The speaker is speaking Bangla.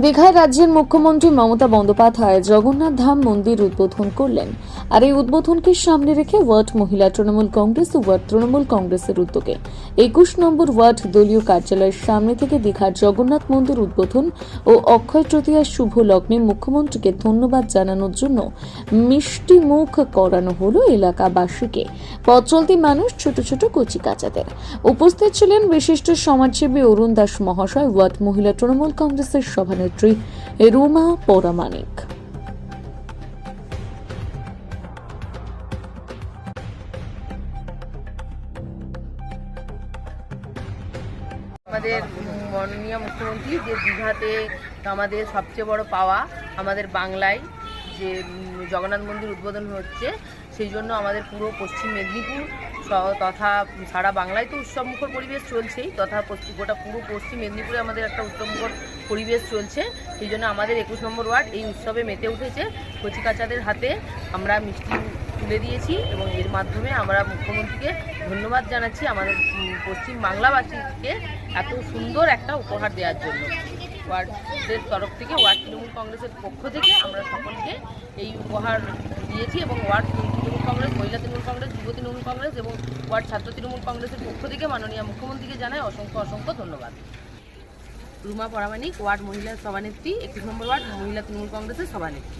দীঘায় রাজ্যের মুখ্যমন্ত্রী মমতা বন্দ্যোপাধ্যায় জগন্নাথ ধাম মন্দির উদ্বোধন করলেন। আর এই উদ্বোধনকে সামনে রেখে ওয়ার্ড মহিলা তৃণমূল কংগ্রেস ও ওয়ার্ড তৃণমূল কংগ্রেসের উদ্যোগে 21 নম্বর ওয়ার্ড দলীয় কার্যালয়ের সামনে থেকে দীঘার জগন্নাথ মন্দির উদ্বোধন ও অক্ষয় তৃতীয়ার শুভ লগ্নে মুখ্যমন্ত্রীকে ধন্যবাদ জানানোর জন্য মিষ্টি মুখ করানো হলো এলাকাবাসীকে, পথ চলতি মানুষ, ছোট ছোট কচিকাচাদের। উপস্থিত ছিলেন বিশিষ্ট সমাজসেবী অরুণ দাস মহাশয়, ওয়ার্ড মহিলা তৃণমূল কংগ্রেসের সভানেত্রী রুমা পরামানিক। আমাদের মাননীয় মুখ্যমন্ত্রী যে দীঘাতে আমাদের সবচেয়ে বড় পাওয়া, আমাদের বাংলায় যে জগন্নাথ মন্দির উদ্বোধন হচ্ছে, সেই জন্য আমাদের পুরো পশ্চিম মেদিনীপুর তথা সারা বাংলায় তো উৎসবমুখর পরিবেশ চলছেই, তথা গোটা পুরো পশ্চিম মেদিনীপুরে আমাদের একটা উৎসবমুখর পরিবেশ চলছে। সেই জন্য আমাদের 21 নম্বর ওয়ার্ড এই উৎসবে মেতে উঠেছে। কচিকাচাদের হাতে আমরা মিষ্টি তুলে দিয়েছি এবং এর মাধ্যমে আমরা মুখ্যমন্ত্রীকে ধন্যবাদ জানাচ্ছি আমাদের পশ্চিম বাংলাবাসীকে এত সুন্দর একটা উপহার দেওয়ার জন্য। ওয়ার্ডের তরফ থেকে, ওয়ার্ড তৃণমূল কংগ্রেসের পক্ষ থেকে আমরা সকলকে এই উপহার দিয়েছি এবং ওয়ার্ড তৃণমূল কংগ্রেস, মহিলা তৃণমূল কংগ্রেস, যুব তৃণমূল কংগ্রেস এবং ওয়ার্ড ছাত্র তৃণমূল কংগ্রেসের পক্ষ থেকে মাননীয় মুখ্যমন্ত্রীকে জানাই অসংখ্য অসংখ্য ধন্যবাদ। রুমা পরামানিক, ওয়ার্ড মহিলা সভানেত্রী, 21 নম্বর ওয়ার্ড মহিলা তৃণমূল কংগ্রেসের সভানেত্রী।